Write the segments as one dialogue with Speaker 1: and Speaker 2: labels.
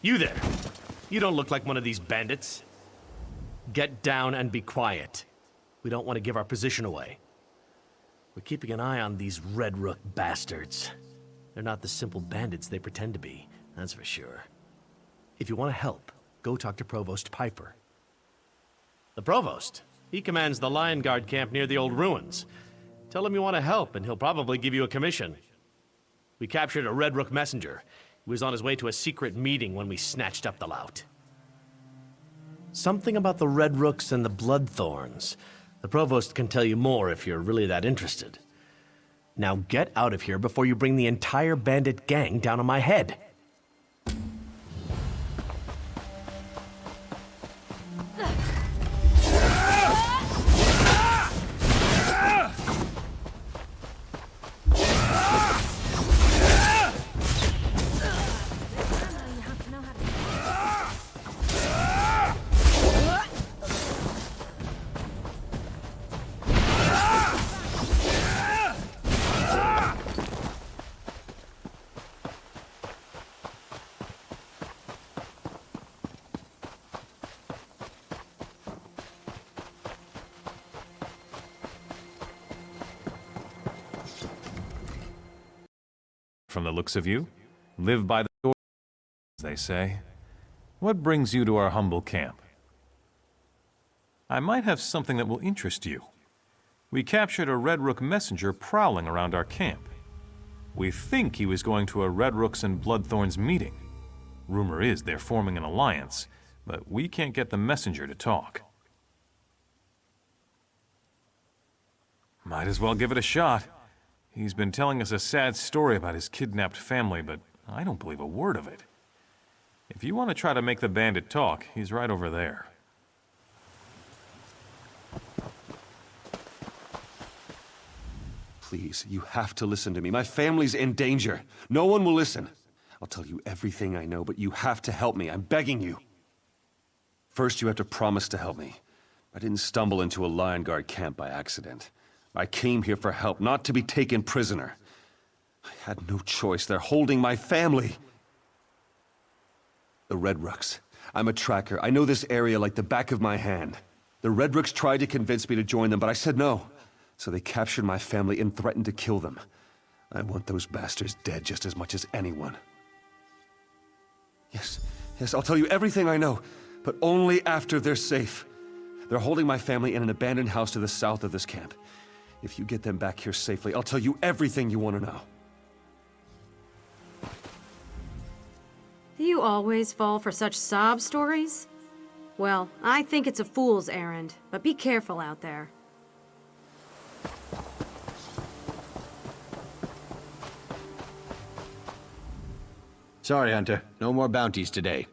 Speaker 1: You there. You don't look like one of these bandits. Get down and be quiet. We don't want to give our position away. We're keeping an eye on these Red Rook bastards. They're not the simple bandits they pretend to be, that's for sure. If you want to help, go talk to Provost Piper. The Provost? He commands the Lion Guard camp near the old ruins. Tell him you want to help, and he'll probably give you a commission. We captured a Red Rook messenger. He was on his way to a secret meeting when we snatched up the lout. Something about the Red Rooks and the Bloodthorns. The Provost can tell you more if you're really that interested. Now get out of here before you bring the entire bandit gang down on my head.
Speaker 2: From the looks of you, live by the door, as they say. What brings you to our humble camp? I might have something that will interest you. We captured a Red Rook messenger prowling around our camp. We think he was going to a Red Rooks and Bloodthorns meeting. Rumor is they're forming an alliance, but we can't get the messenger to talk. Might as well give it a shot. He's been telling us a sad story about his kidnapped family, but I don't believe a word of it. If you want to try to make the bandit talk, he's right over there.
Speaker 3: Please, you have to listen to me. My family's in danger. No one will listen. I'll tell you everything I know, but you have to help me. I'm begging you. First, you have to promise to help me. I didn't stumble into a Lion Guard camp by accident. I came here for help, not to be taken prisoner. I had no choice. They're holding my family. The Red Rooks. I'm a tracker. I know this area like the back of my hand. The Red Rooks tried to convince me to join them, but I said no. So they captured my family and threatened to kill them. I want those bastards dead just as much as anyone. Yes, I'll tell you everything I know, but only after they're safe. They're holding my family in an abandoned house to the south of this camp. If you get them back here safely, I'll tell you everything you want to know.
Speaker 4: Do you always fall for such sob stories? Well, I think it's a fool's errand, but be careful out there.
Speaker 5: Sorry, Hunter. No more bounties today.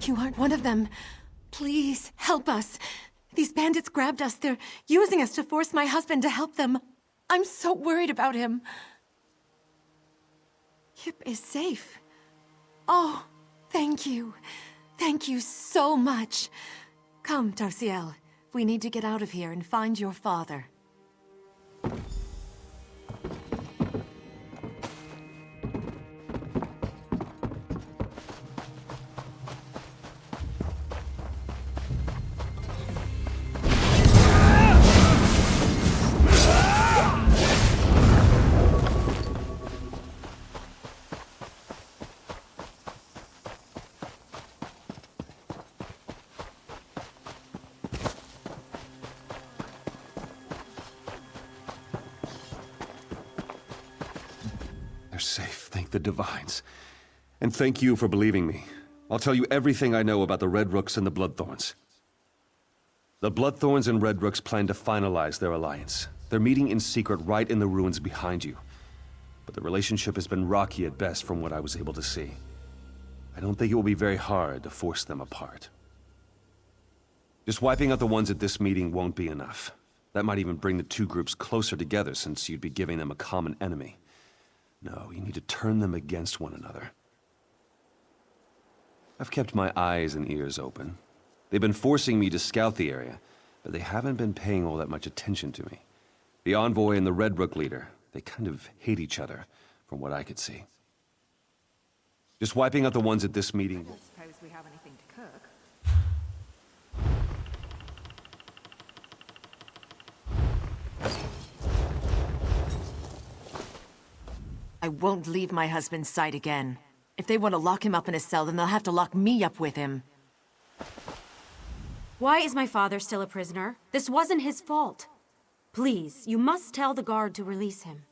Speaker 6: You aren't one of them. Please, help us. These bandits grabbed us. They're using us to force my husband to help them. I'm so worried about him. Yip is safe. Oh, thank you. Thank you so much. Come, Darciel. We need to get out of here and find your father.
Speaker 3: They're safe, thank the Divines. And thank you for believing me. I'll tell you everything I know about the Red Rooks and the Bloodthorns. The Bloodthorns and Red Rooks plan to finalize their alliance. They're meeting in secret right in the ruins behind you. But the relationship has been rocky at best from what I was able to see. I don't think it will be very hard to force them apart. Just wiping out the ones at this meeting won't be enough. That might even bring the two groups closer together since you'd be giving them a common enemy. No, you need to turn them against one another. I've kept my eyes and ears open. They've been forcing me to scout the area, but they haven't been paying all that much attention to me. The envoy and the Red Rook leader, they kind of hate each other, from what I could see. Just wiping out the ones at this meeting.
Speaker 6: I don't suppose we have anything to cook. I won't leave my husband's sight again. If they want to lock him up in a cell, then they'll have to lock me up with him.
Speaker 4: Why is my father still a prisoner? This wasn't his fault. Please, you must tell the guard to release him.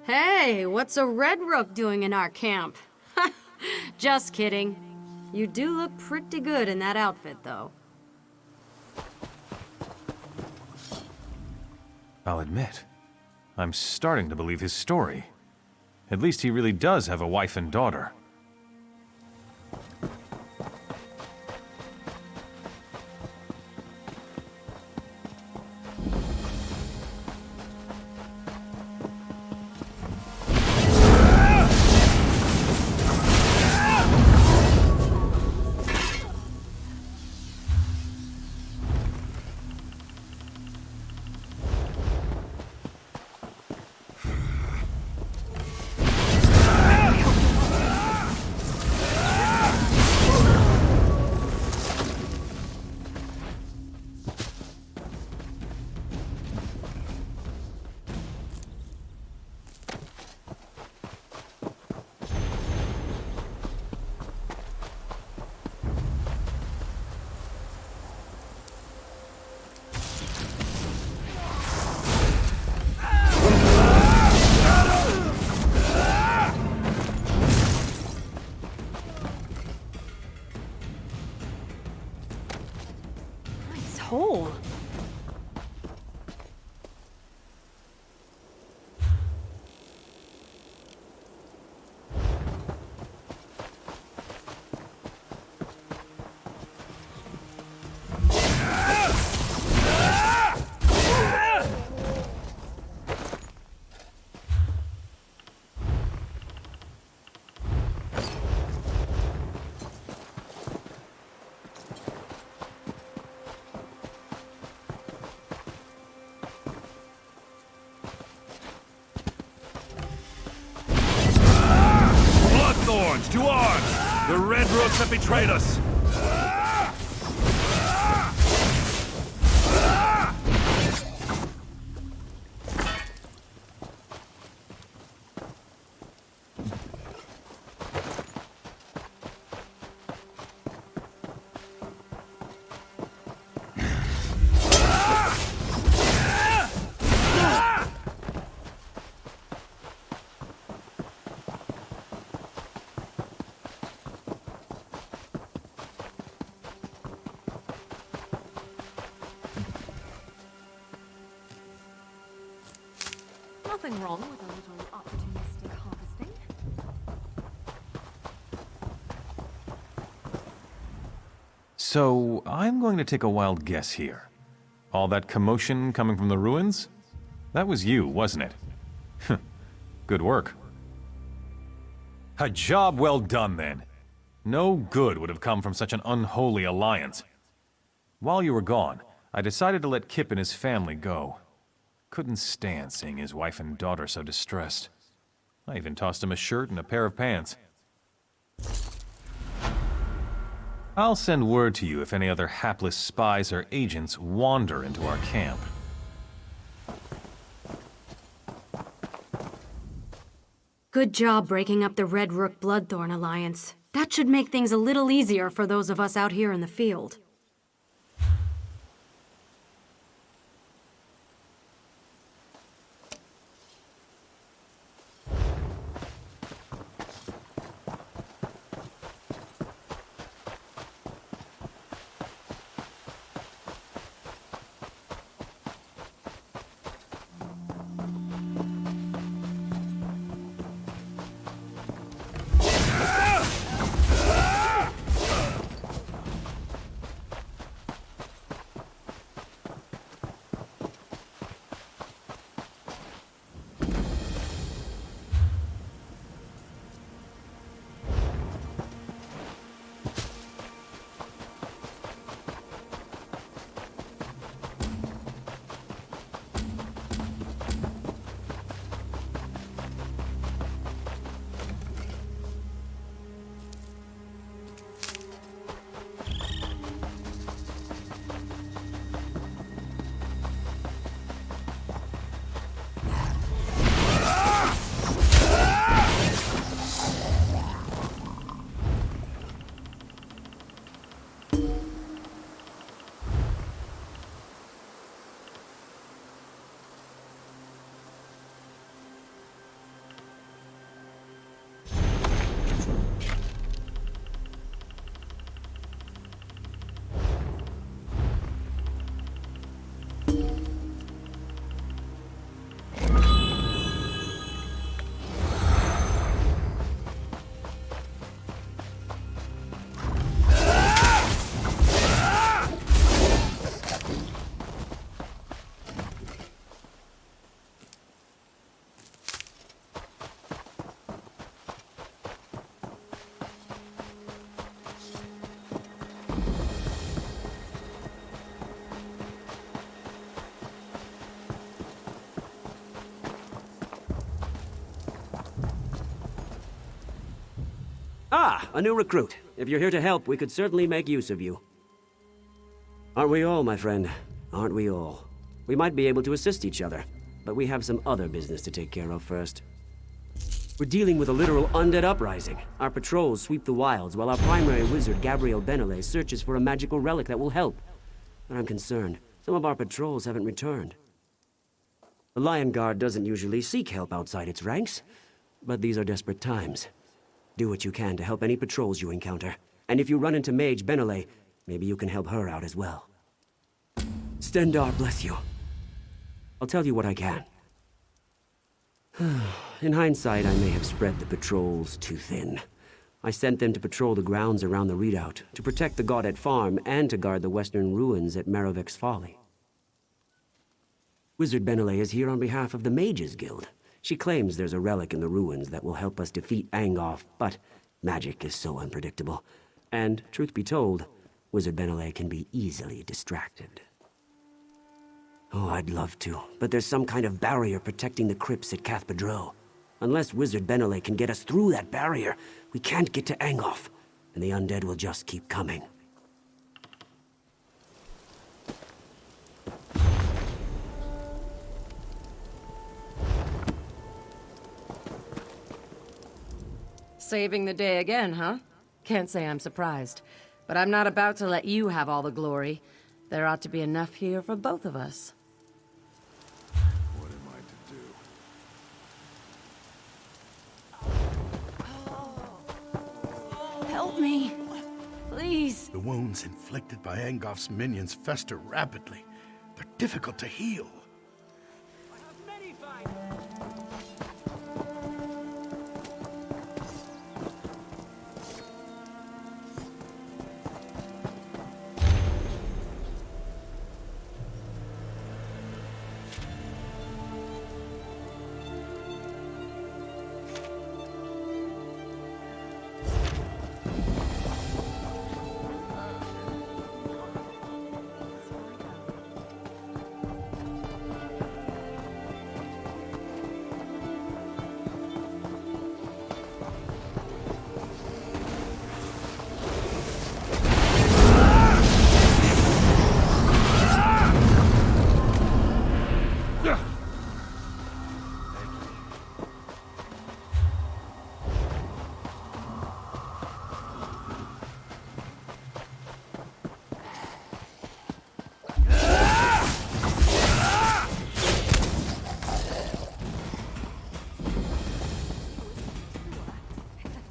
Speaker 4: Hey, what's a Red Rook doing in our camp? Just kidding. You do look pretty good in that outfit, though.
Speaker 2: I'll admit, I'm starting to believe his story. At least he really does have a wife and daughter.
Speaker 4: Nice hole.
Speaker 7: Bloodthorns, to arms! The Red Rooks have betrayed us!
Speaker 6: Nothing wrong with a little opportunistic harvesting.
Speaker 2: So, I'm going to take a wild guess here. All that commotion coming from the ruins? That was you, wasn't it? Good work. A job well done, then. No good would have come from such an unholy alliance. While you were gone, I decided to let Kip and his family go. Couldn't stand seeing his wife and daughter so distressed. I even tossed him a shirt and a pair of pants. I'll send word to you if any other hapless spies or agents wander into our camp.
Speaker 4: Good job breaking up the Red Rook Bloodthorn Alliance. That should make things a little easier for those of us out here in the field.
Speaker 8: Ah, a new recruit. If you're here to help, we could certainly make use of you. Aren't we all, my friend? Aren't we all? We might be able to assist each other, but we have some other business to take care of first. We're dealing with a literal undead uprising. Our patrols sweep the wilds while our primary wizard, Gabriel Benele, searches for a magical relic that will help. But I'm concerned. Some of our patrols haven't returned. The Lion Guard doesn't usually seek help outside its ranks, but these are desperate times. Do what you can to help any patrols you encounter. And if you run into Mage Benele, maybe you can help her out as well. Stendar bless you. I'll tell you what I can. In hindsight, I may have spread the patrols too thin. I sent them to patrol the grounds around the redoubt, to protect the Gaudet farm, and to guard the western ruins at Merovic's Folly. Wizard Benele is here on behalf of the Mages Guild. She claims there's a relic in the ruins that will help us defeat Angoff, but magic is so unpredictable. And, truth be told, Wizard Benele can be easily distracted. Oh, I'd love to, but there's some kind of barrier protecting the crypts at Cathpedro. Unless Wizard Benele can get us through that barrier, we can't get to Angoff, and the undead will just keep coming.
Speaker 9: Saving the day again, huh? Can't say I'm surprised. But I'm not about to let you have all the glory. There ought to be enough here for both of us.
Speaker 7: What am I to do?
Speaker 9: Help me! Please!
Speaker 10: The wounds inflicted by Angoff's minions fester rapidly. They're difficult to heal.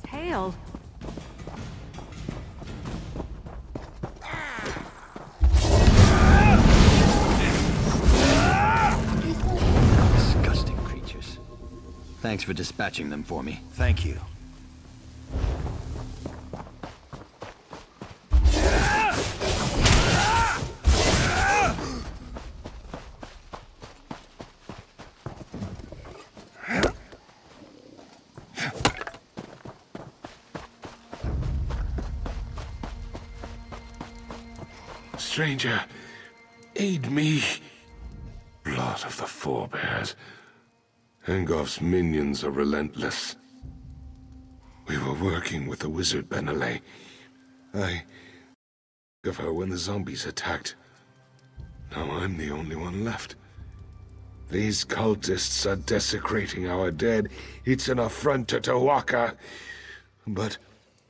Speaker 6: Tail.
Speaker 5: Disgusting creatures. Thanks for dispatching them for me.
Speaker 10: Thank you.
Speaker 7: Stranger, aid me. Blood of the forebears. Angoff's minions are relentless. We were working with the wizard Benele. I of her when the zombies attacked. Now I'm the only one left. These cultists are desecrating our dead. It's an affront to Tawaka. But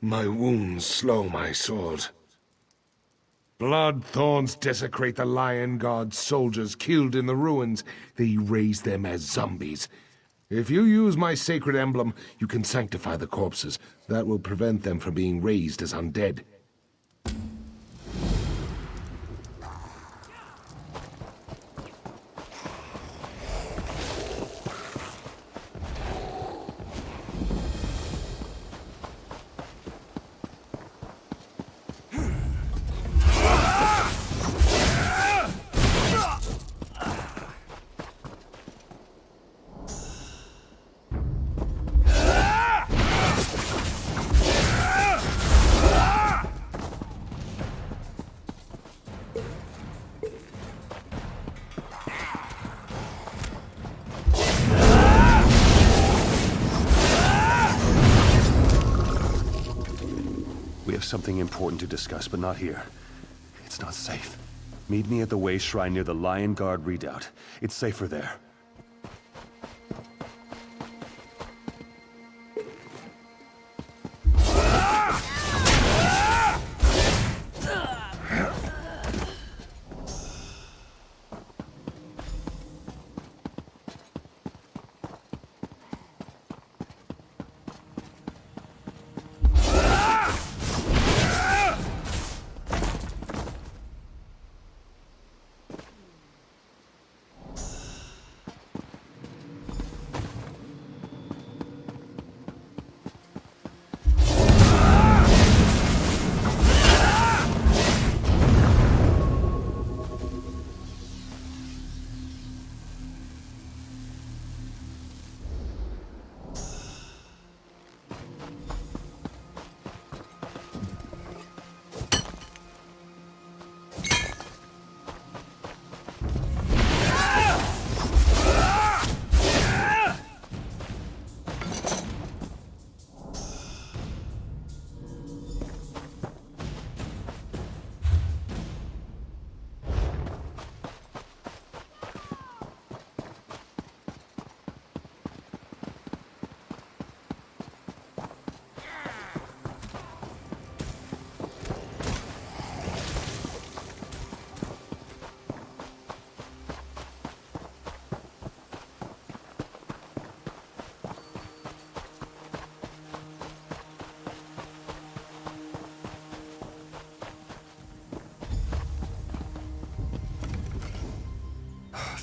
Speaker 7: my wounds slow my sword. Blood thorns desecrate the Lion God's soldiers killed in the ruins. They raise them as zombies. If you use my sacred emblem, you can sanctify the corpses. That will prevent them from being raised as undead.
Speaker 3: something important to discuss, but not here. It's not safe. Meet me at the Way Shrine near the Lion Guard redoubt. It's safer there.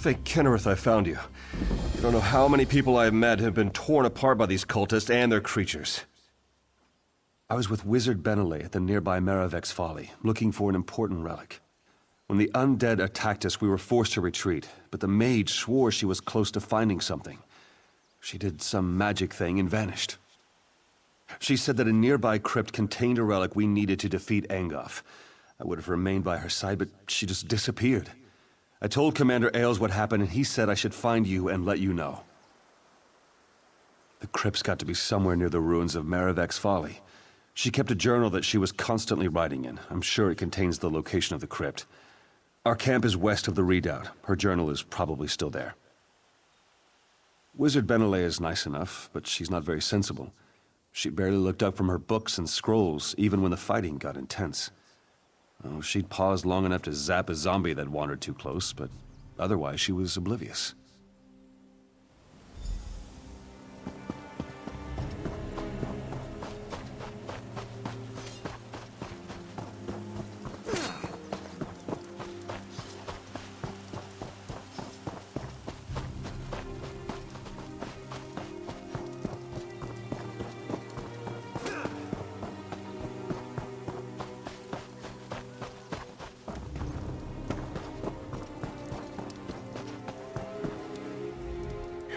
Speaker 3: Thank Kennereth I found you. You don't know how many people I have met have been torn apart by these cultists and their creatures. I was with Wizard Benelay at the nearby Maravex Folly, looking for an important relic. When the undead attacked us, we were forced to retreat, but the mage swore she was close to finding something. She did some magic thing and vanished. She said that a nearby crypt contained a relic we needed to defeat Angoff. I would have remained by her side, but she just disappeared. I told Commander Ailes what happened, and he said I should find you and let you know. The crypt's got to be somewhere near the ruins of Maravex Folly. She kept a journal that she was constantly writing in. I'm sure it contains the location of the crypt. Our camp is west of the redoubt. Her journal is probably still there. Wizard Benelay is nice enough, but she's not very sensible. She barely looked up from her books and scrolls, even when the fighting got intense. Oh, she'd paused long enough to zap a zombie that wandered too close, but otherwise she was oblivious.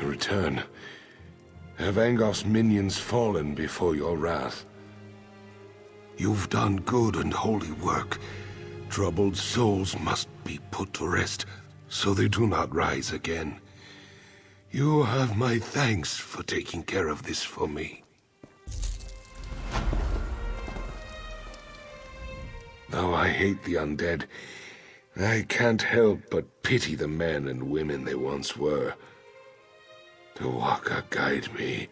Speaker 7: Return. Have Angoff's minions fallen before your wrath? You've done good and holy work. Troubled souls must be put to rest, so they do not rise again. You have my thanks for taking care of this for me. Though I hate the undead, I can't help but pity the men and women they once were. Tawaka, guide me.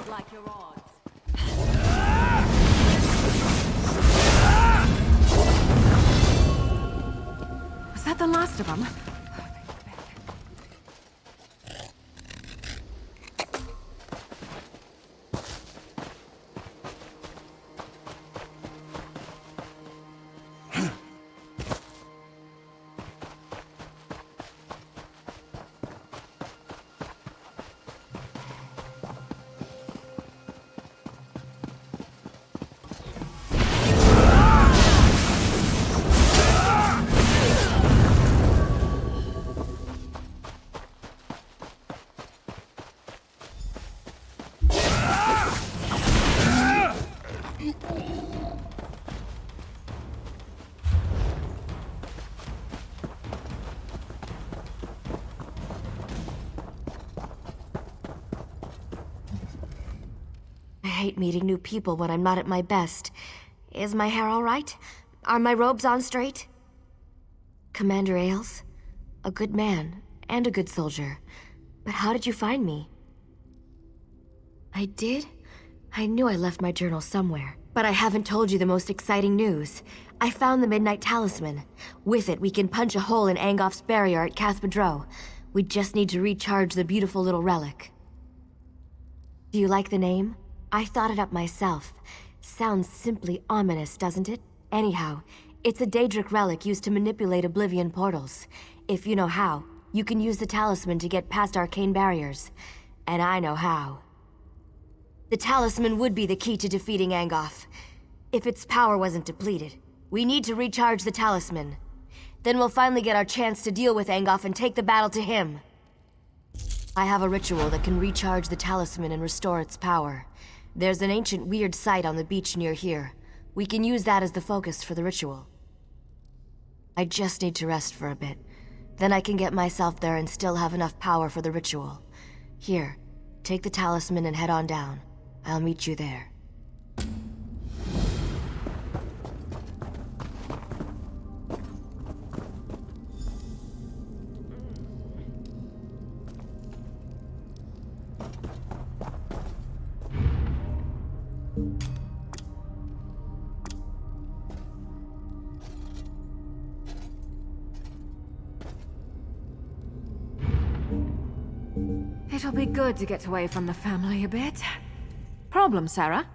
Speaker 6: sounds like your odds. Was that the last of them?
Speaker 11: I hate meeting new people when I'm not at my best. Is my hair all right? Are my robes on straight? Commander Ailes? A good man, and a good soldier. But how did you find me? I did? I knew I left my journal somewhere. But I haven't told you the most exciting news. I found the Midnight Talisman. With it, we can punch a hole in Angoff's barrier at Cathedral. We just need to recharge the beautiful little relic. Do you like the name? I thought it up myself. Sounds simply ominous, doesn't it? Anyhow, it's a Daedric relic used to manipulate Oblivion portals. If you know how, you can use the talisman to get past arcane barriers. And I know how. The talisman would be the key to defeating Angoff. If its power wasn't depleted. We need to recharge the talisman. Then we'll finally get our chance to deal with Angoff and take the battle to him. I have a ritual that can recharge the talisman and restore its power. There's an ancient weird site on the beach near here. We can use that as the focus for the ritual. I just need to rest for a bit. Then I can get myself there and still have enough power for the ritual. Here, take the talisman and head on down. I'll meet you there.
Speaker 6: It'll be good to get away from the family a bit. Problem, Sarah?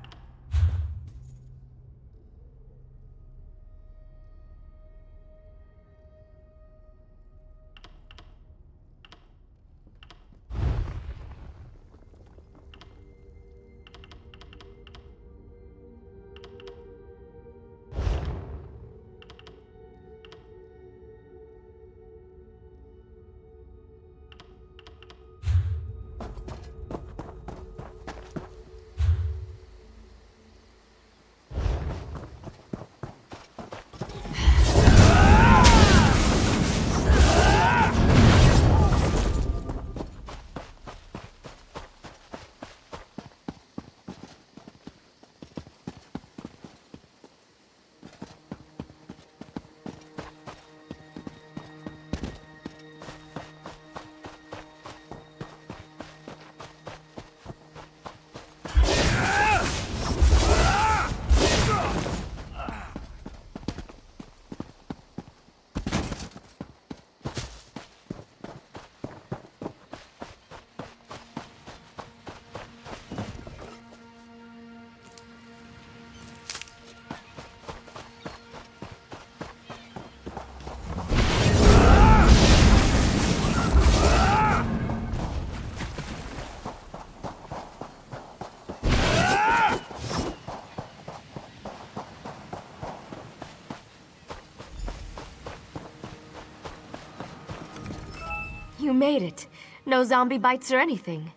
Speaker 11: You made it. No zombie bites or anything.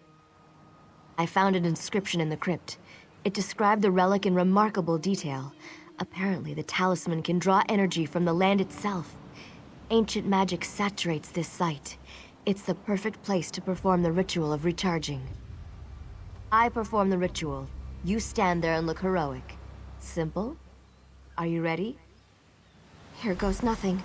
Speaker 11: I found an inscription in the crypt. It described the relic in remarkable detail. Apparently, the talisman can draw energy from the land itself. Ancient magic saturates this site. It's the perfect place to perform the ritual of recharging. I perform the ritual. You stand there and look heroic. Simple? Are you ready? Here goes nothing.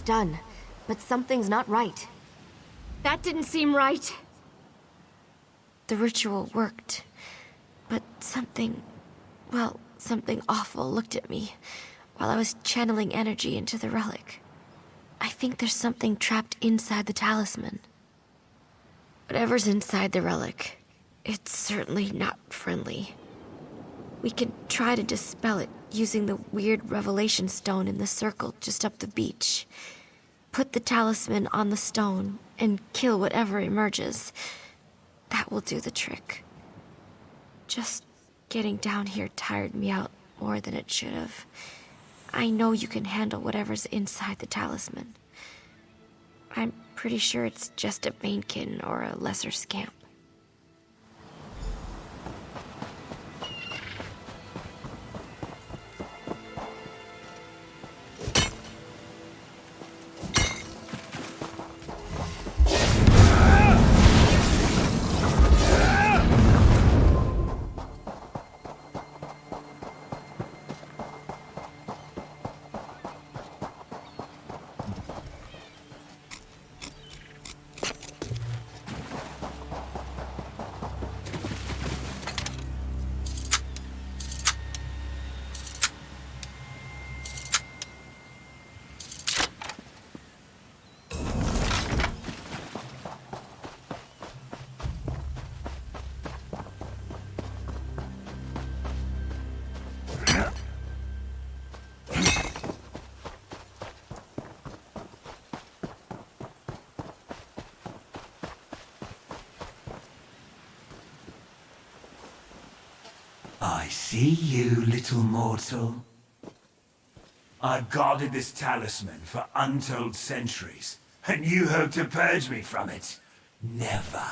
Speaker 11: done, but something's not right. That didn't seem right. The ritual worked, but something awful looked at me while I was channeling energy into the relic. I think there's something trapped inside the talisman. Whatever's inside the relic, it's certainly not friendly. We can try to dispel it using the weird revelation stone in the circle just up the beach. Put the talisman on the stone and kill whatever emerges. That will do the trick. Just getting down here tired me out more than it should have. I know you can handle whatever's inside the talisman. I'm pretty sure it's just a Mainkin or a lesser scamp.
Speaker 12: I see you, little mortal. I've guarded this talisman for untold centuries, and you hope to purge me from it? Never.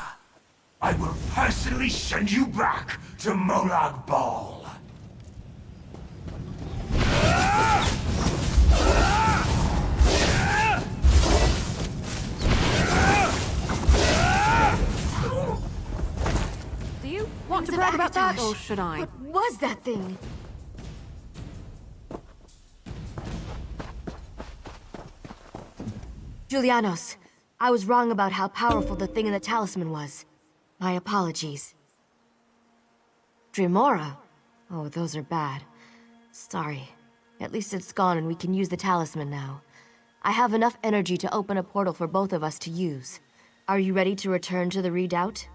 Speaker 12: I will personally send you back to Molag Bal.
Speaker 4: Do you want to brag about that, or should I?
Speaker 11: What was that thing? Julianos, I was wrong about how powerful the thing in the talisman was. My apologies. Dremora? Oh, those are bad. Sorry. At least it's gone and we can use the talisman now. I have enough energy to open a portal for both of us to use. Are you ready to return to the redoubt?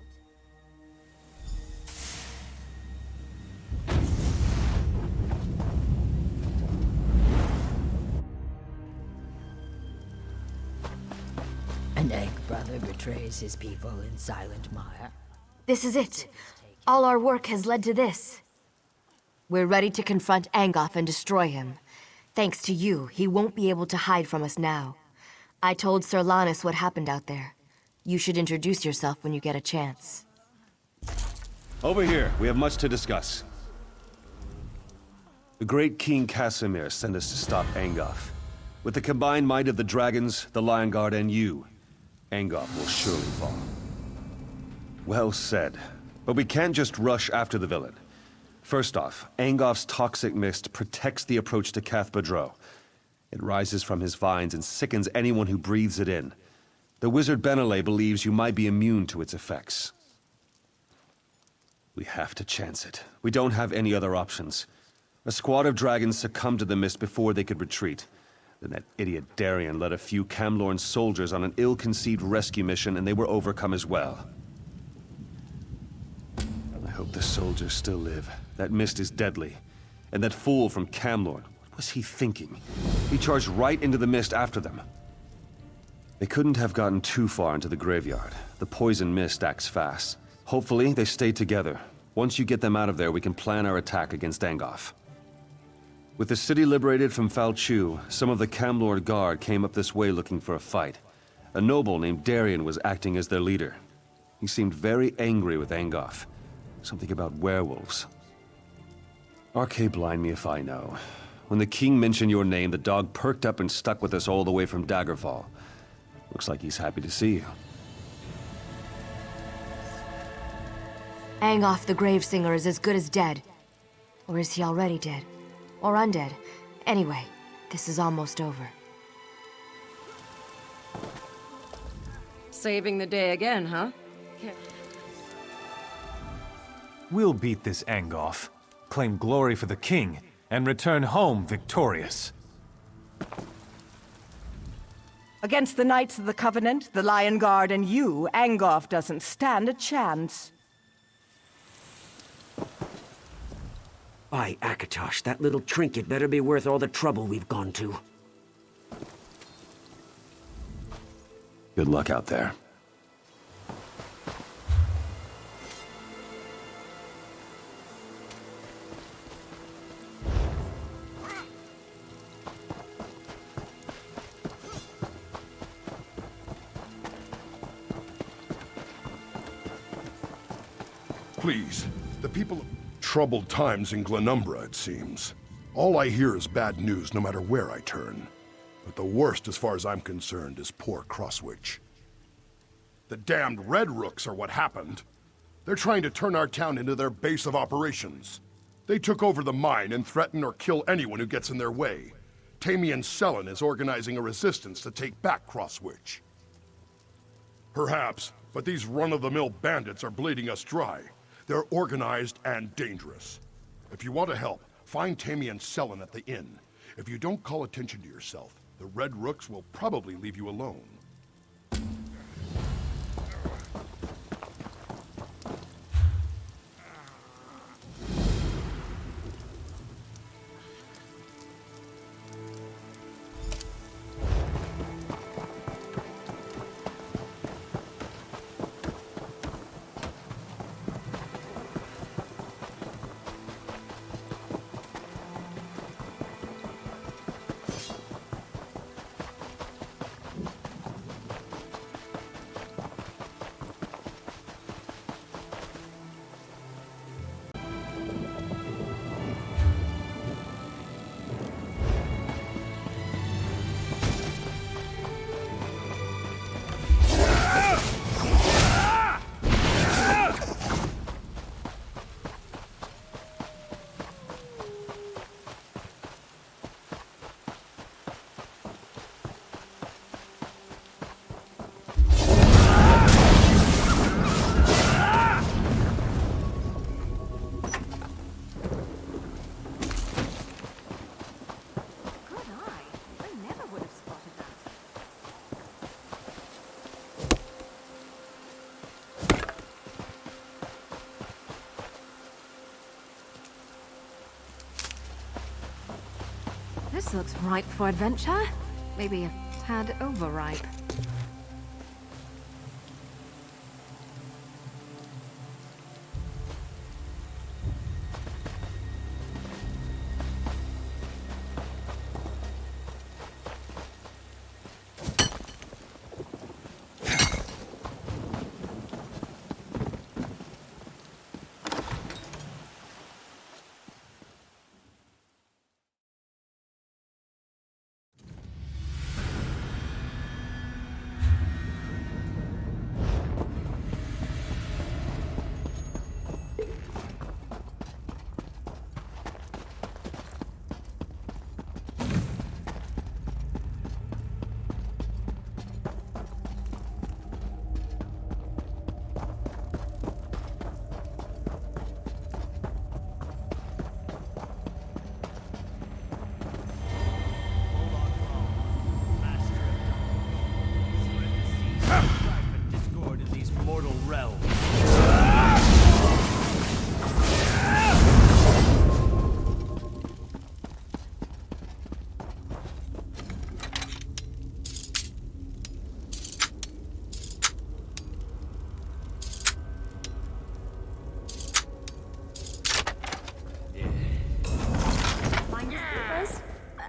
Speaker 13: An egg brother betrays his people in silent mire.
Speaker 11: This is it. All our work has led to this. We're ready to confront Angoff and destroy him. Thanks to you, he won't be able to hide from us now. I told Sir Lannis what happened out there. You should introduce yourself when you get a chance.
Speaker 3: Over here, we have much to discuss. The great King Casimir sent us to stop Angoff. With the combined might of the dragons, the Lion Guard, and you, Angoff will surely fall. Well said. But we can't just rush after the villain. First off, Angoff's toxic mist protects the approach to Cath Badro. It rises from his vines and sickens anyone who breathes it in. The wizard Benelay believes you might be immune to its effects. We have to chance it. We don't have any other options. A squad of dragons succumbed to the mist before they could retreat. Then that idiot Darien led a few Camlorn soldiers on an ill-conceived rescue mission, and they were overcome as well. I hope the soldiers still live. That mist is deadly. And that fool from Camlorn, what was he thinking? He charged right into the mist after them. They couldn't have gotten too far into the graveyard. The poison mist acts fast. Hopefully, they stay together. Once you get them out of there, we can plan our attack against Angoff. With the city liberated from Falchu, some of the Camlord Guard came up this way looking for a fight. A noble named Darien was acting as their leader. He seemed very angry with Angoff. Something about werewolves. Arcade blind me if I know. When the king mentioned your name, the dog perked up and stuck with us all the way from Daggerfall. Looks like he's happy to see you.
Speaker 11: Angoff the Gravesinger is as good as dead. Or is he already dead? Or undead? Anyway, this is almost over.
Speaker 9: Saving the day again, huh?
Speaker 2: We'll beat this Angoff, claim glory for the king, and return home victorious.
Speaker 14: Against the Knights of the Covenant, the Lion Guard, and you, Angoff doesn't stand a chance.
Speaker 8: By Akatosh, that little trinket better be worth all the trouble we've gone to.
Speaker 3: Good luck out there.
Speaker 15: Please, the people... Troubled times in Glenumbra, it seems. All I hear is bad news no matter where I turn. But the worst, as far as I'm concerned, is poor Crosswitch. The damned Red Rooks are what happened. They're trying to turn our town into their base of operations. They took over the mine and threaten or kill anyone who gets in their way. Tamian Sellen is organizing a resistance to take back Crosswitch. Perhaps, but these run-of-the-mill bandits are bleeding us dry. They're organized and dangerous. If you want to help, find Tamian Sellen at the inn. If you don't call attention to yourself, the Red Rooks will probably leave you alone.
Speaker 6: This looks ripe for adventure. Maybe a tad overripe.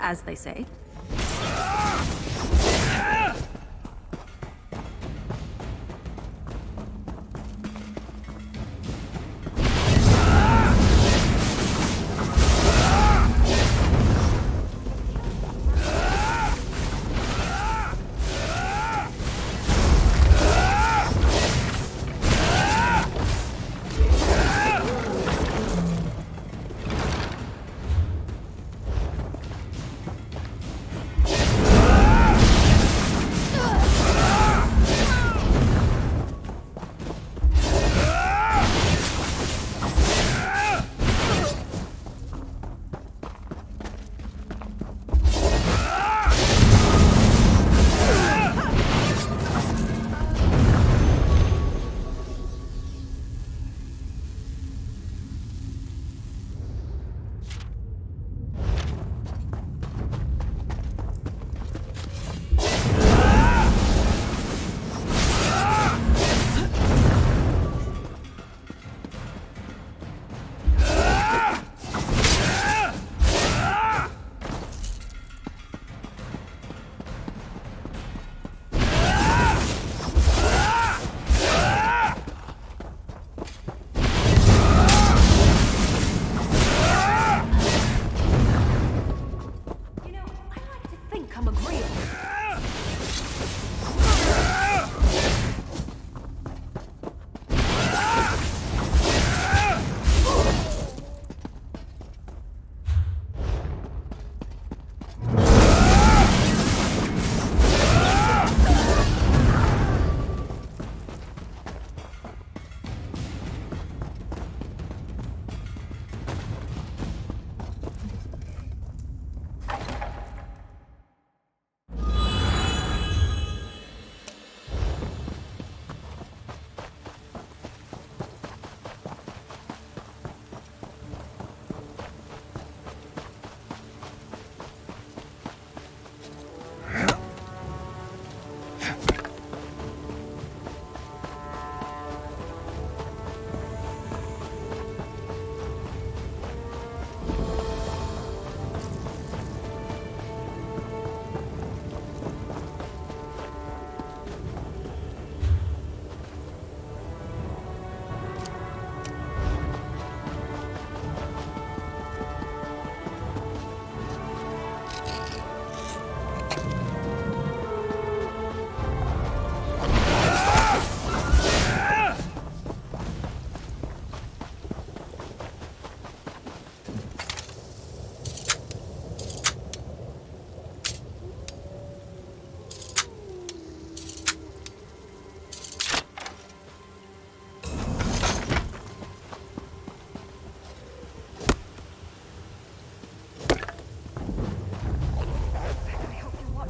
Speaker 4: As they say.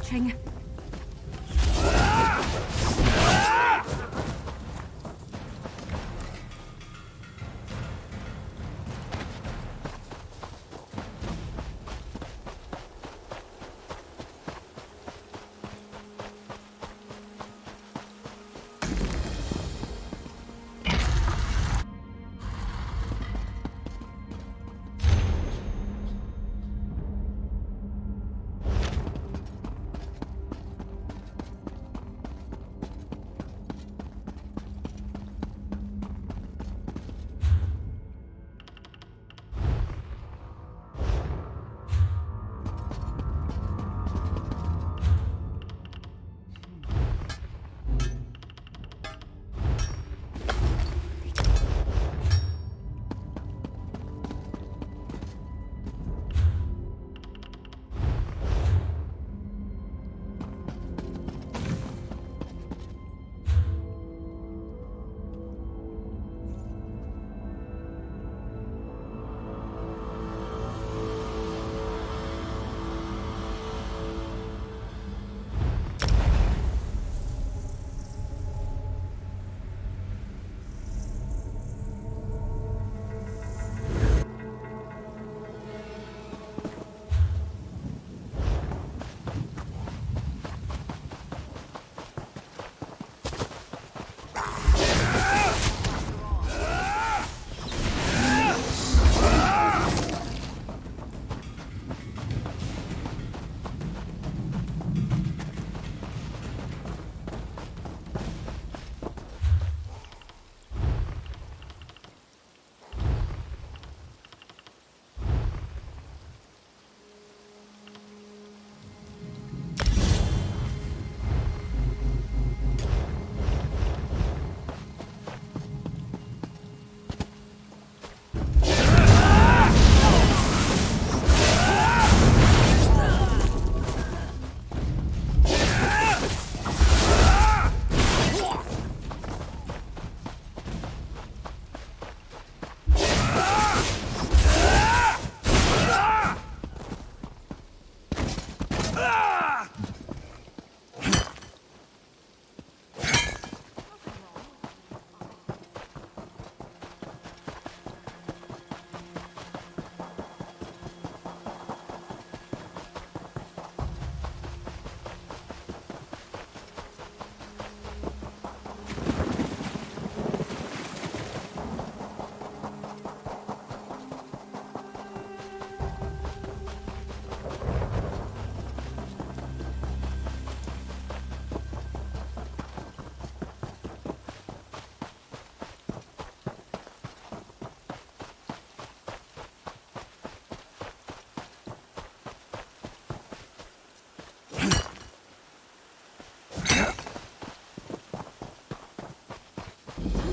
Speaker 6: watching.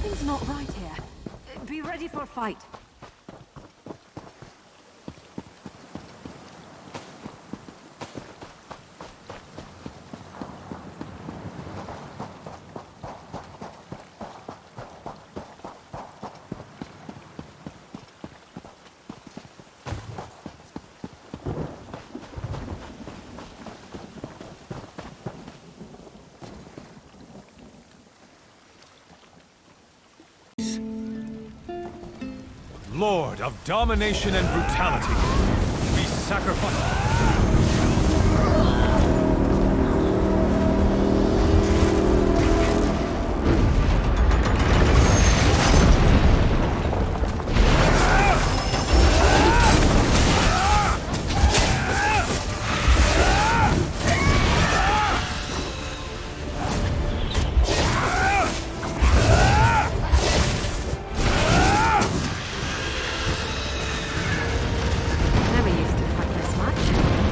Speaker 6: Something's not right here. Be ready for a fight.
Speaker 2: Lord of domination and brutality, we sacrifice.
Speaker 4: Never used to fight this much.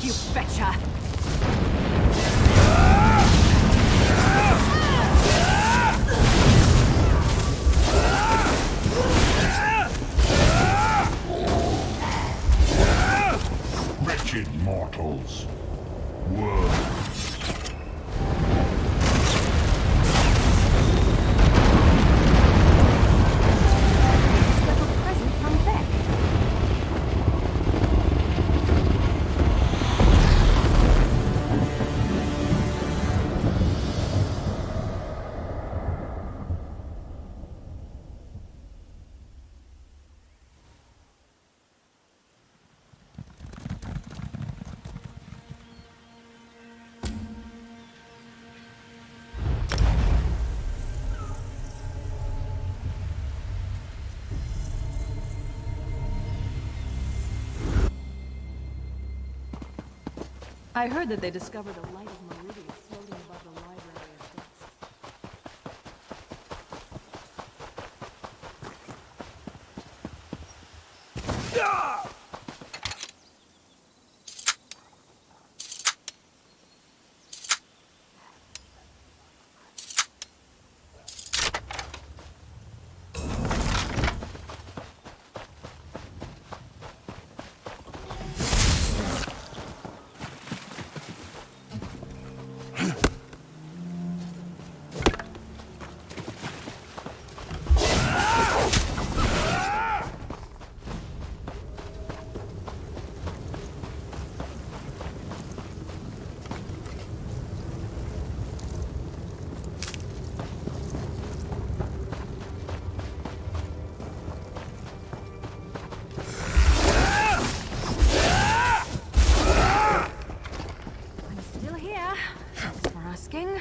Speaker 6: you betcha!
Speaker 16: Wretched mortals. Worms.
Speaker 14: I heard that they discovered a light of Meridian floating above the library of deaths.
Speaker 6: Still here. Thanks for asking.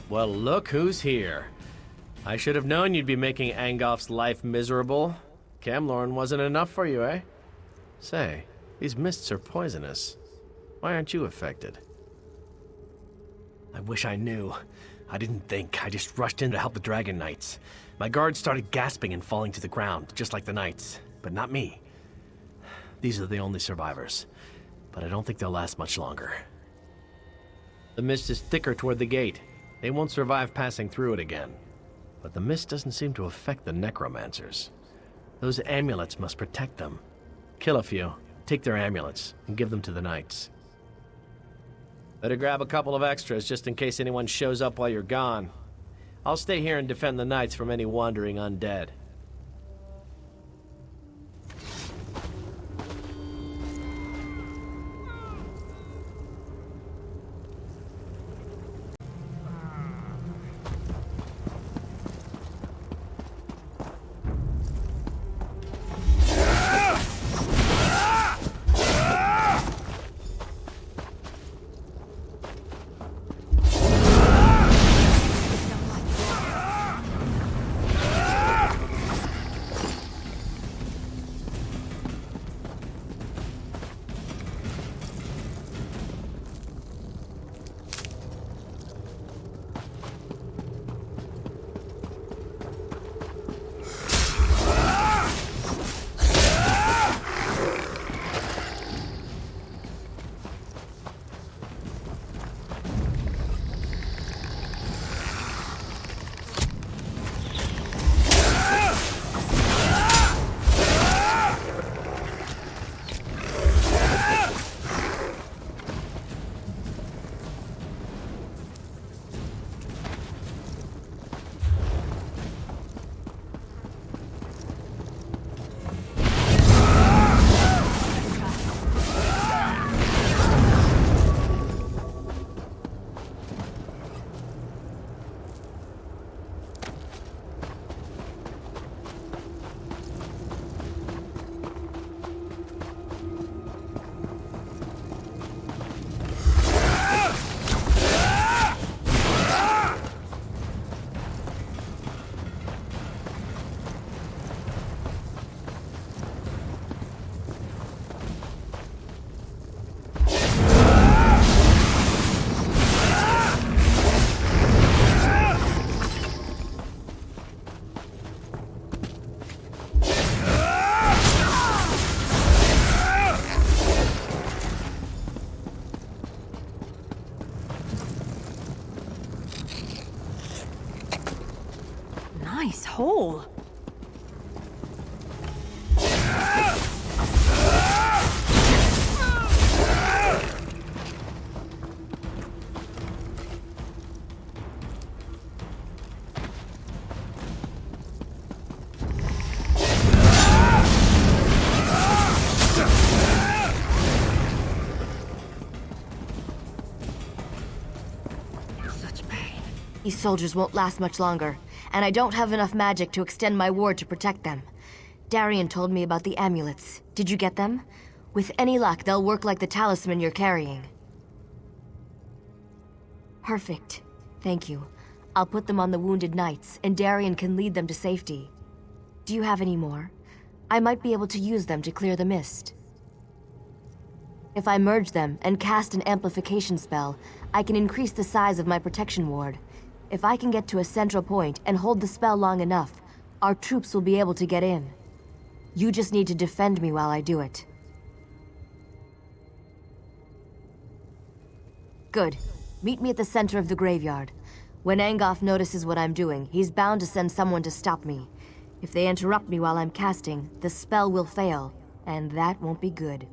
Speaker 1: Well, look who's here. I should have known you'd be making Angof's life miserable. Camlorn wasn't enough for you, eh? Say, these mists are poisonous. Why aren't you affected? I wish I knew. I didn't think. I just rushed in to help the Dragon Knights. My guards started gasping and falling to the ground, just like the Knights. But not me. These are the only survivors. But I don't think they'll last much longer. The mist is thicker toward the gate. They won't survive passing through it again. But the mist doesn't seem to affect the necromancers. Those amulets must protect them. Kill a few, take their amulets, and give them to the knights. Better grab a couple of extras just in case anyone shows up while you're gone. I'll stay here and defend the knights from any wandering undead.
Speaker 14: Nice hole.
Speaker 11: These soldiers won't last much longer, and I don't have enough magic to extend my ward to protect them. Darian told me about the amulets. Did you get them? With any luck, they'll work like the talisman you're carrying. Perfect. Thank you. I'll put them on the wounded knights, and Darian can lead them to safety. Do you have any more? I might be able to use them to clear the mist. If I merge them and cast an amplification spell, I can increase the size of my protection ward. If I can get to a central point and hold the spell long enough, our troops will be able to get in. You just need to defend me while I do it. Good. Meet me at the center of the graveyard. When Angoff notices what I'm doing, he's bound to send someone to stop me. If they interrupt me while I'm casting, the spell will fail, and that won't be good.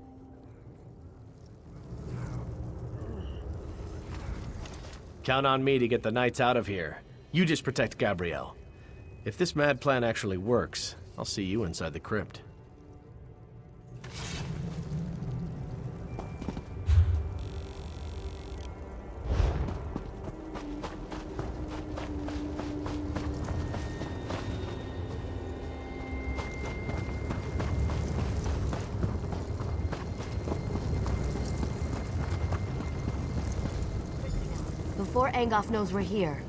Speaker 1: Count on me to get the knights out of here. You just protect Gabrielle. If this mad plan actually works, I'll see you inside the crypt.
Speaker 11: Before Angoff knows we're here.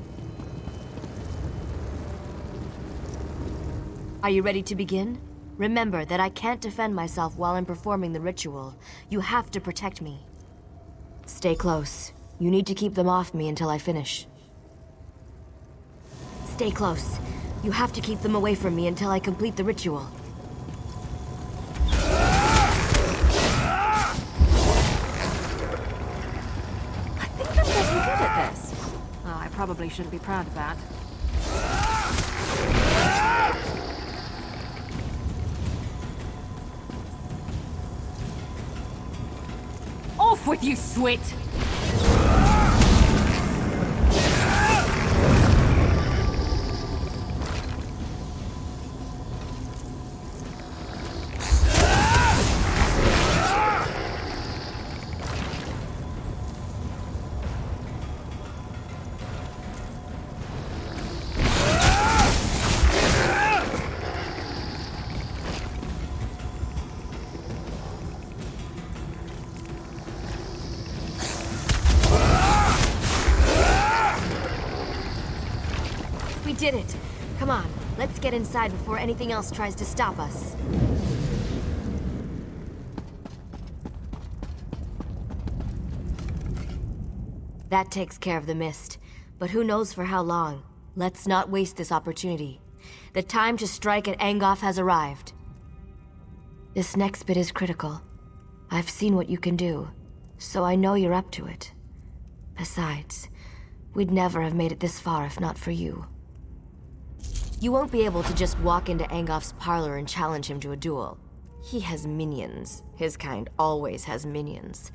Speaker 11: Are you ready to begin? Remember that I can't defend myself while I'm performing the ritual. You have to protect me. Stay close. You need to keep them off me until I finish. Stay close. You have to keep them away from me until I complete the ritual.
Speaker 14: I probably shouldn't be proud of that.
Speaker 6: with you, Swit!
Speaker 11: We did it! Come on, let's get inside before anything else tries to stop us. That takes care of the mist, but who knows for how long. Let's not waste this opportunity. The time to strike at Angoff has arrived. This next bit is critical. I've seen what you can do, so I know you're up to it. Besides, we'd never have made it this far if not for you. You won't be able to just walk into Angoff's parlor and challenge him to a duel. He has minions. His kind always has minions.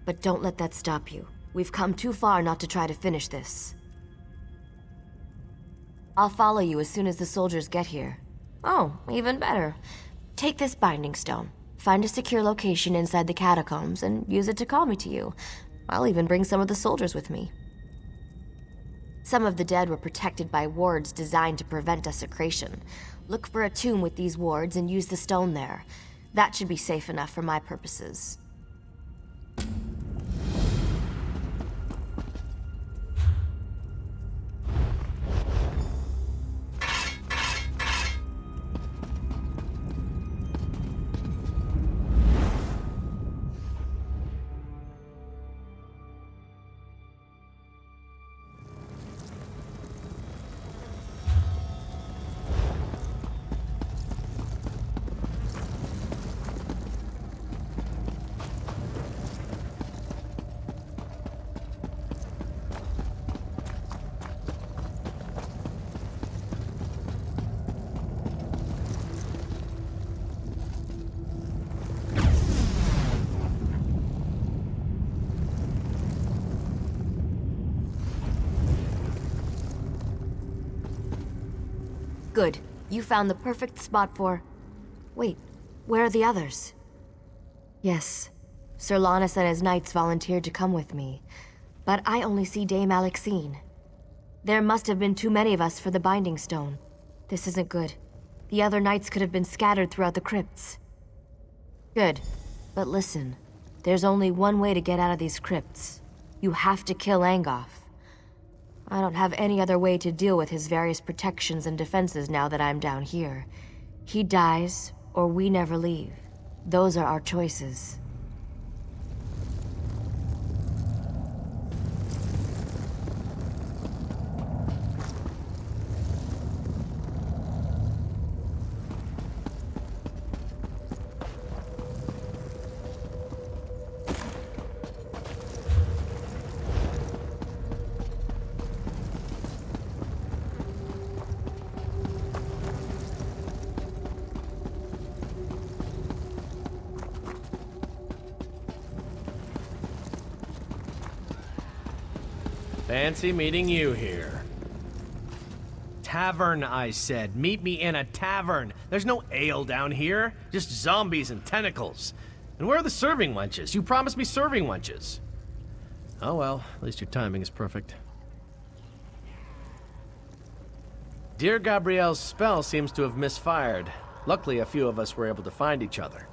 Speaker 11: But don't let that stop you. We've come too far not to try to finish this. I'll follow you as soon as the soldiers get here. Oh, even better. Take this binding stone. Find a secure location inside the catacombs and use it to call me to you. I'll even bring some of the soldiers with me. Some of the dead were protected by wards designed to prevent desecration. Look for a tomb with these wards and use the stone there. That should be safe enough for my purposes. Good. You found the perfect spot for... Wait, where are the others? Yes, Sir Lannis and his knights volunteered to come with me, but I only see Dame Alexine. There must have been too many of us for the Binding Stone. This isn't good. The other knights could have been scattered throughout the crypts. Good, but listen. There's only one way to get out of these crypts. You have to kill Angoff. I don't have any other way to deal with his various protections and defenses now that I'm down here. He dies, or we never leave. Those are our choices.
Speaker 1: Fancy meeting you here. Tavern, I said. Meet me in a tavern. There's no ale down here. Just zombies and tentacles. And where are the serving wenches? You promised me serving wenches. Oh well, at least your timing is perfect. Dear Gabrielle's spell seems to have misfired. Luckily, a few of us were able to find each other.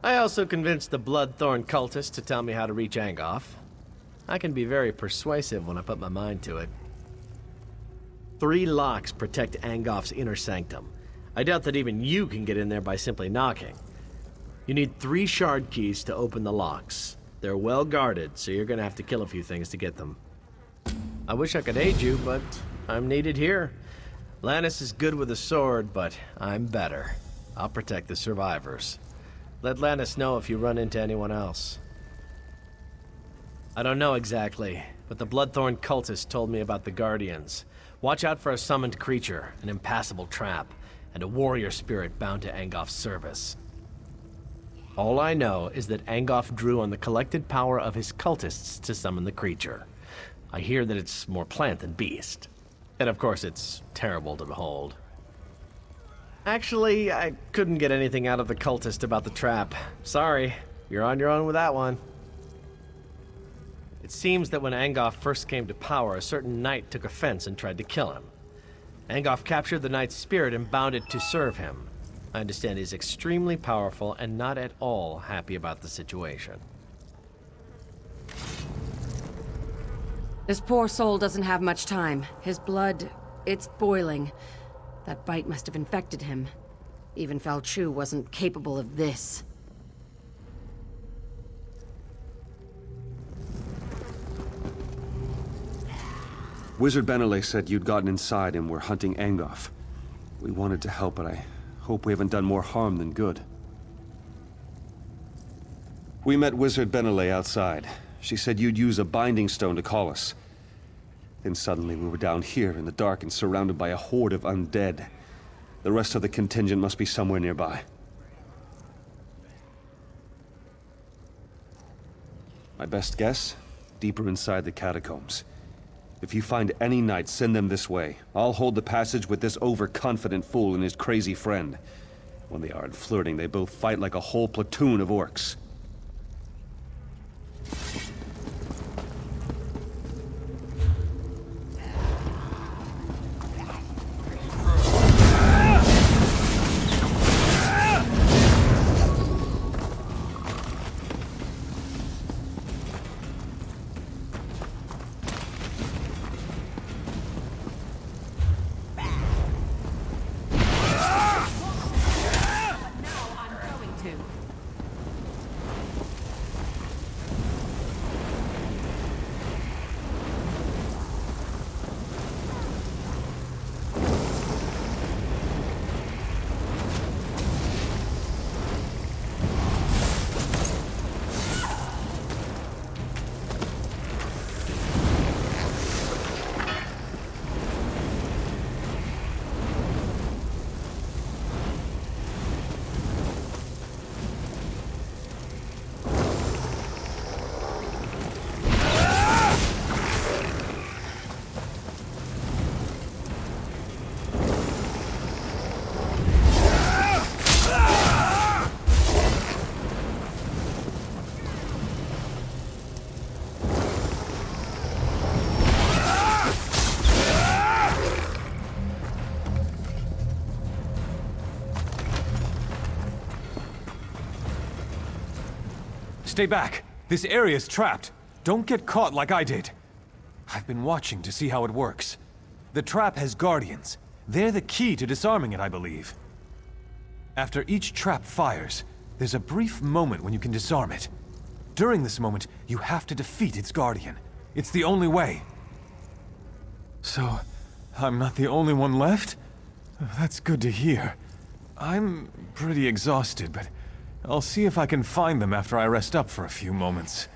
Speaker 1: I also convinced the Bloodthorn cultist to tell me how to reach Angoff. I can be very persuasive when I put my mind to it. 3 locks protect Angoff's inner sanctum. I doubt that even you can get in there by simply knocking. You need 3 shard keys to open the locks. They're well guarded, so you're gonna have to kill a few things to get them. I wish I could aid you, but I'm needed here. Lannis is good with a sword, but I'm better. I'll protect the survivors. Let Lannis know if you run into anyone else. I don't know exactly, but the Bloodthorn cultist told me about the Guardians. Watch out for a summoned creature, an impassable trap, and a warrior spirit bound to Angoff's service. All I know is that Angoff drew on the collected power of his cultists to summon the creature. I hear that it's more plant than beast. And of course, it's terrible to behold. Actually, I couldn't get anything out of the cultist about the trap. Sorry, you're on your own with that one. It seems that when Angoff first came to power, a certain knight took offense and tried to kill him. Angoff captured the knight's spirit and bound it to serve him. I understand he's extremely powerful and not at all happy about the situation.
Speaker 9: This poor soul doesn't have much time. His blood, it's boiling. That bite must have infected him. Even Fal Chu wasn't capable of this.
Speaker 3: Wizard Benelay said you'd gotten inside and were hunting Angoff. We wanted to help, but I hope we haven't done more harm than good. We met Wizard Benelay outside. She said you'd use a binding stone to call us. Then suddenly we were down here in the dark and surrounded by a horde of undead. The rest of the contingent must be somewhere nearby. My best guess? Deeper inside the catacombs. If you find any knights, send them this way. I'll hold the passage with this overconfident fool and his crazy friend. When they aren't flirting, they both fight like a whole platoon of orcs.
Speaker 2: Stay back. This area's trapped. Don't get caught like I did. I've been watching to see how it works. The trap has guardians. They're the key to disarming it, I believe. After each trap fires, there's a brief moment when you can disarm it. During this moment, you have to defeat its guardian. It's the only way. So, I'm not the only one left? That's good to hear. I'm pretty exhausted, but I'll see if I can find them after I rest up for a few moments.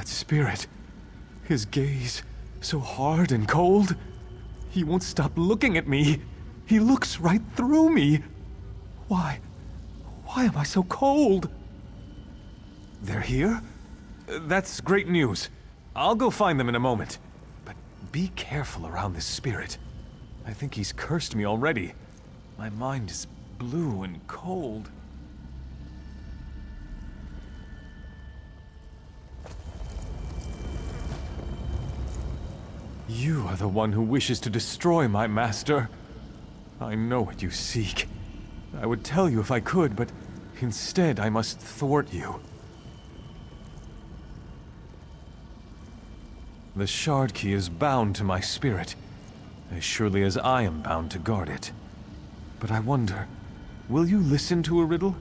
Speaker 2: Spirit. His gaze, so hard and cold. He won't stop looking at me. He looks right through me. Why am I so cold? They're here? That's great news. I'll go find them in a moment. But be careful around this spirit. I think he's cursed me already. My mind is blue and cold. You are the one who wishes to destroy my master. I know what you seek. I would tell you if I could, but instead I must thwart you. The shard key is bound to my spirit. as surely as I am bound to guard it. But I wonder, will you listen to a riddle?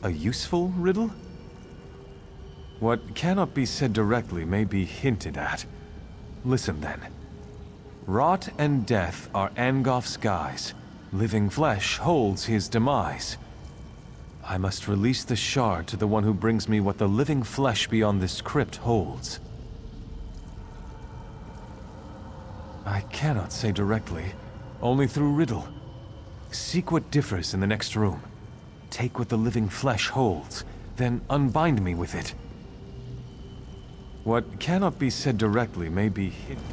Speaker 2: A useful riddle? What cannot be said directly may be hinted at. Listen then. Rot and death are Angof's guise. Living flesh holds his demise. I must release the shard to the one who brings me what the living flesh beyond this crypt holds. I cannot say directly, only through riddle. Seek what differs in the next room. Take what the living flesh holds, then unbind me with it. What cannot be said directly may be hidden.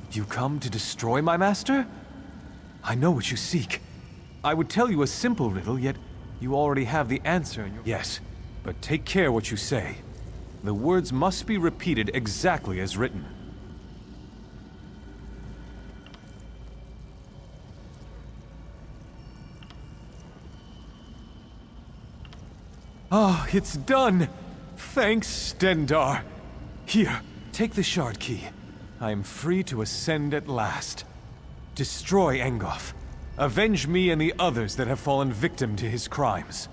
Speaker 2: You come to destroy my master? I know what you seek. I would tell you a simple riddle, yet you already have the answer in your... Yes, but take care what you say. The words must be repeated exactly as written. Ah, it's done! Thanks, Stendar. Here, take the shard key. I am free to ascend at last. Destroy Angof. Avenge me and the others that have fallen victim to his crimes.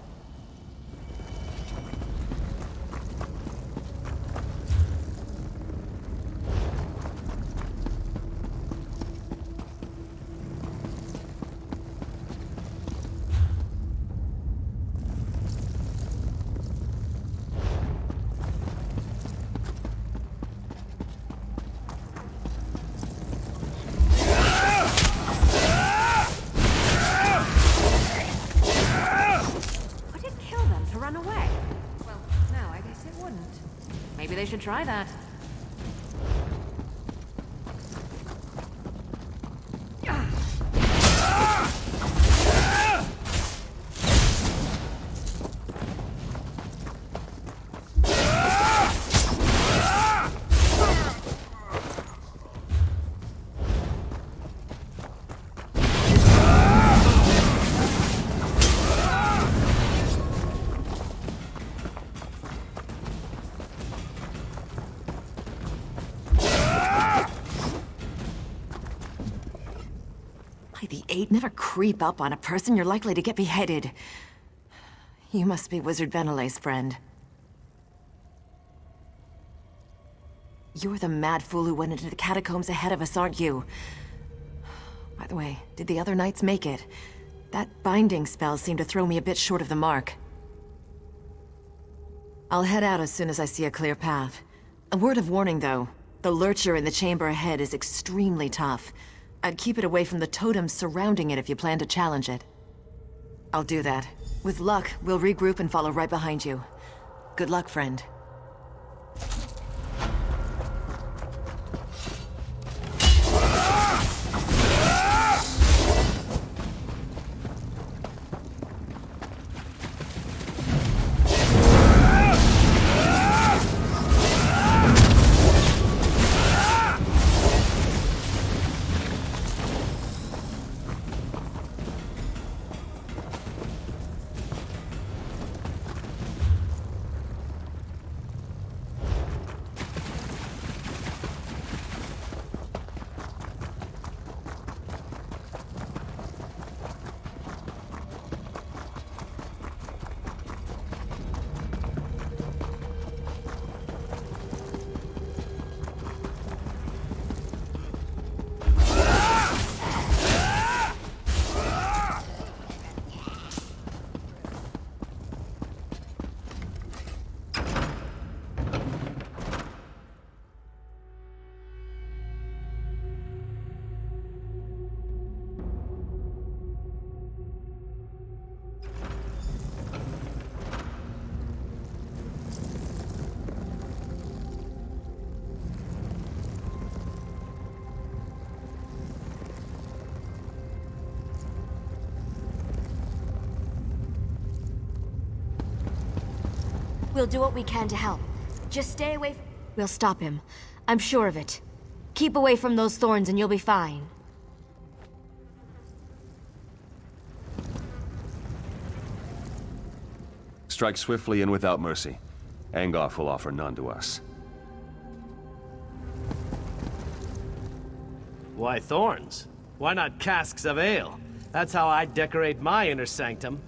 Speaker 6: Maybe they should try that. The Eight never creep up on a person, you're likely to get beheaded. You must be Wizard Venele's friend. You're the mad fool who went into the catacombs ahead of us, aren't you? By the way, did the other knights make it? That binding spell seemed to throw me a bit short of the mark. I'll head out as soon as I see a clear path. A word of warning, though. The lurcher in the chamber ahead is extremely tough. I'd keep it away from the totems surrounding it if you plan to challenge it. I'll do that. With luck, we'll regroup and follow right behind you. Good luck, friend.
Speaker 11: We'll do what we can to help. Just stay away. We'll stop him. I'm sure of it. Keep away from those thorns and you'll be fine.
Speaker 3: Strike swiftly and without mercy. Angoff will offer none to us.
Speaker 1: Why thorns? Why not casks of ale? That's how I decorate my inner sanctum.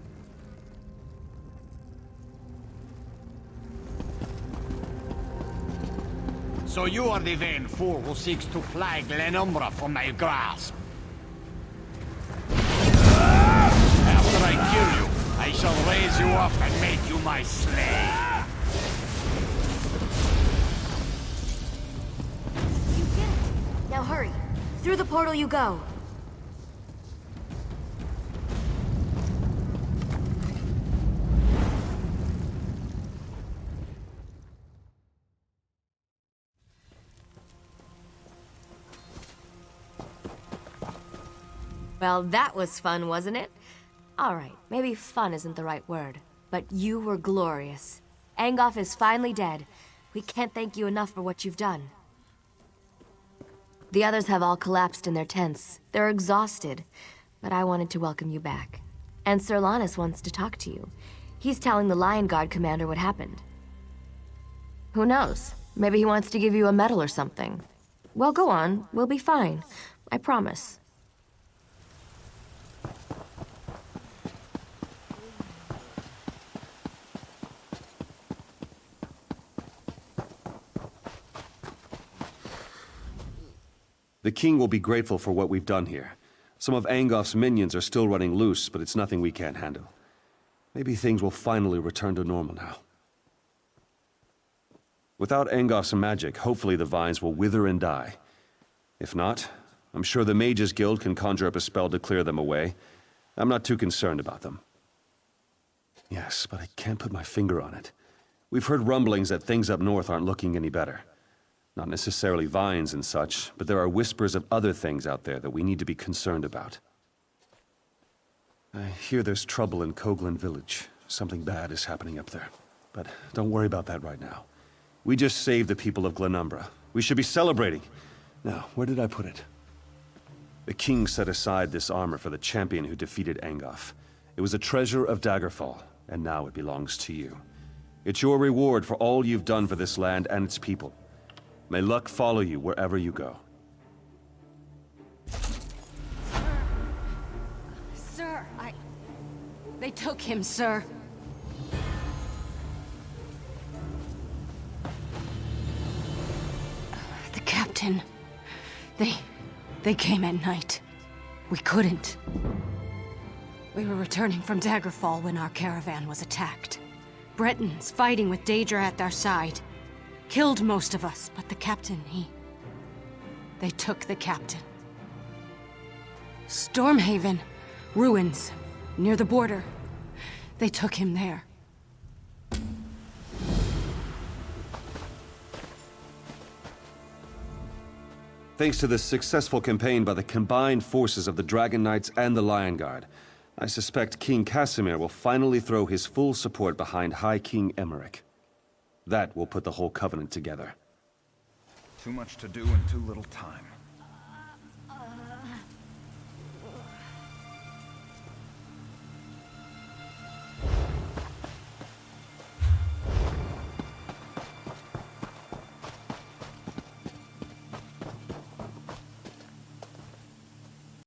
Speaker 17: So you are the vain fool who seeks to ply Glenumbra from my grasp. After I kill you, I shall raise you up and make you my slave.
Speaker 11: You did it. Now hurry. Through the portal you go. Well, that was fun, wasn't it? Alright, maybe fun isn't the right word, but you were glorious. Angoff is finally dead. We can't thank you enough for what you've done. The others have all collapsed in their tents. They're exhausted, but I wanted to welcome you back. And Sir Lannis wants to talk to you. He's telling the Lion Guard commander what happened. Who knows? Maybe he wants to give you a medal or something. Well, go on. We'll be fine. I promise.
Speaker 3: The king will be grateful for what we've done here. Some of Angoff's minions are still running loose, but it's nothing we can't handle. Maybe things will finally return to normal now. Without Angoff's magic, hopefully the vines will wither and die. If not, I'm sure the Mages Guild can conjure up a spell to clear them away. I'm not too concerned about them. Yes, but I can't put my finger on it. We've heard rumblings that things up north aren't looking any better. Not necessarily vines and such, but there are whispers of other things out there that we need to be concerned about. I hear there's trouble in Koglin village. Something bad is happening up there. But don't worry about that right now. We just saved the people of Glenumbra. We should be celebrating. Now, where did I put it? The king set aside this armor for the champion who defeated Angoff. It was a treasure of Daggerfall, and now it belongs to you. It's your reward for all you've done for this land and its people. May luck follow you wherever you go.
Speaker 9: Sir, They took him, sir. The captain... They came at night. We couldn't. We were returning from Daggerfall when our caravan was attacked. Bretons fighting with Daedra at their side. Killed most of us, but the captain, They took the captain. Stormhaven. Ruins. Near the border. They took him there.
Speaker 3: Thanks to this successful campaign by the combined forces of the Dragon Knights and the Lion Guard, I suspect King Casimir will finally throw his full support behind High King Emmerich. That will put the whole Covenant together.
Speaker 18: Too much to do in too little time.